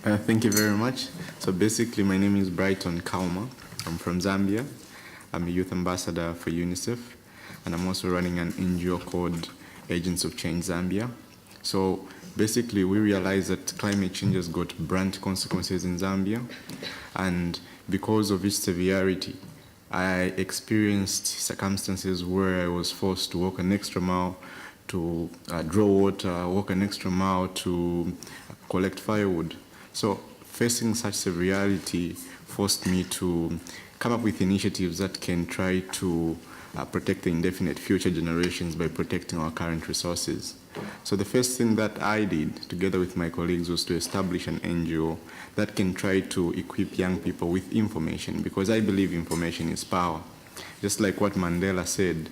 Thank you very much. So basically, my name is Brighton Kaoma. I'm from Zambia. I'm a youth ambassador for UNICEF, and I'm also running an NGO called Agents of Change Zambia. So basically, we realize that climate change has got brunt consequences in Zambia, and because of its severity, I experienced circumstances where I was forced to walk an extra mile to draw water, walk an extra mile to collect firewood. So facing such severity forced me to come up with initiatives that can try to protect the indefinite future generations by protecting our current resources. So the first thing that I did, together with my colleagues, was to establish an NGO that can try to equip young people with information, because I believe information is power. Just like what Mandela said,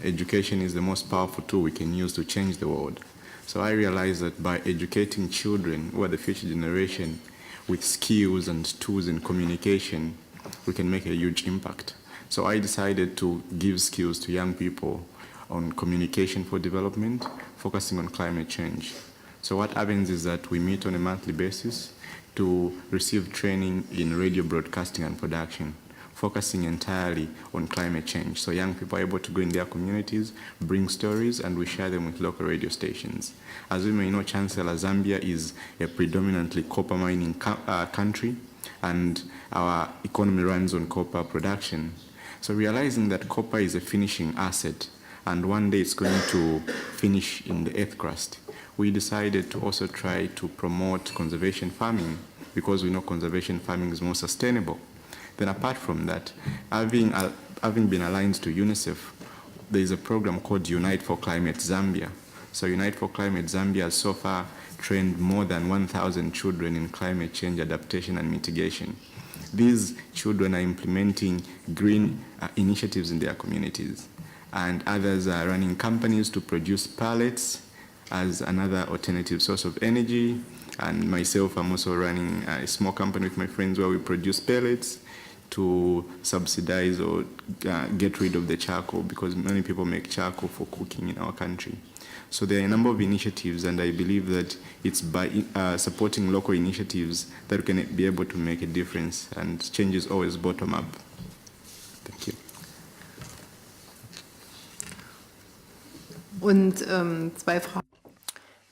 education is the most powerful tool we can use to change the world. So I realized that by educating children, who are the future generation, with skills and tools in communication, we can make a huge impact. So I decided to give skills to young people on communication for development, focusing on climate change. So what happens is that we meet on a monthly basis to receive training in radio broadcasting and production, focusing entirely on climate change. So young people are able to go in their communities, bring stories, and we share them with local radio stations. As we may know, Chancellor, Zambia is a predominantly copper mining country, and our economy runs on copper production. So realizing that copper is a finishing asset, and one day it's going to finish in the earth crust, we decided to also try to promote conservation farming, because we know conservation farming is more sustainable. Then apart from that, having been aligned to UNICEF, there is a program called Unite for Climate Zambia. So Unite for Climate Zambia has so far trained more than 1,000 children in climate change adaptation and mitigation. These children are implementing green initiatives in their communities, and others are running companies to produce pellets as another alternative source of energy. And myself, I'm also running a small company with my friends where we produce pellets to subsidize or get rid of the charcoal, because many people make charcoal for cooking in our country. So there are a number of initiatives, and I believe that it's by supporting local initiatives that we can be able to make a difference, and change is always bottom up. Thank you. Und zwei Fragen.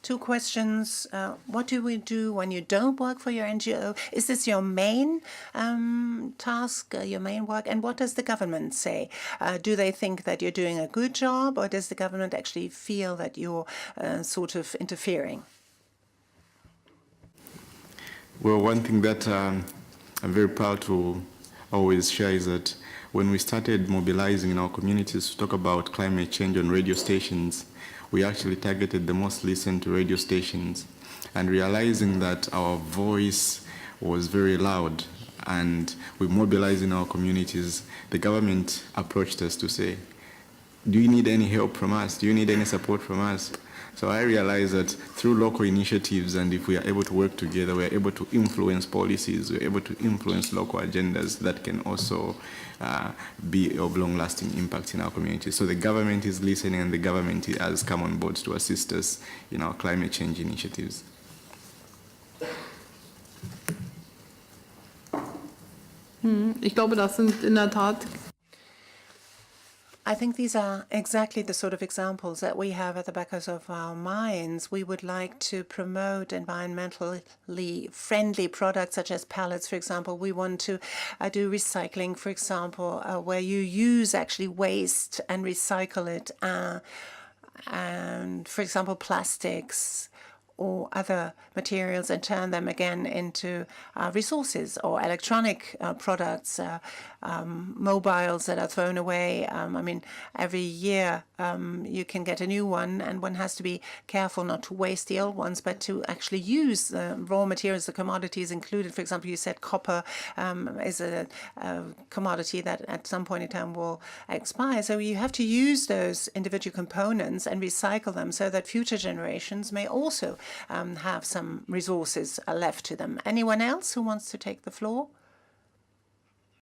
Two questions. What do we do when you don't work for your NGO? Is this your main task, your main work? And what does the government say? Do they think that you're doing a good job, or does the government actually feel that you're sort of interfering? Well, one thing that I'm very proud to always share is that when we started mobilizing in our communities to talk about climate change on radio stations, we actually targeted the most listened to radio stations, and realizing that our voice was very loud and we mobilized in our communities, the government approached us to say, do you need any help from us? Do you need any support from us? So I realized that through local initiatives, and if we are able to work together, we are able to influence policies, we're able to influence local agendas that can also be of long-lasting impact in our community. So the government is listening, and the government has come on board to assist us in our climate change initiatives. Ich glaube, das sind in der Tat. I think these are exactly the sort of examples that we have at the back of our minds. We would like to promote environmentally friendly products such as pellets, for example. We want to do recycling, for example, where you use actually waste and recycle it. And, for example, plastics or other materials, and turn them again into resources, or electronic products, mobiles that are thrown away. I mean, every year you can get a new one, and one has to be careful not to waste the old ones, but to actually use the raw materials, the commodities included. For example, you said copper is a commodity that at some point in time will expire. So you have to use those individual components and recycle them so that future generations may also have some resources left to them. Anyone else who wants to take the floor?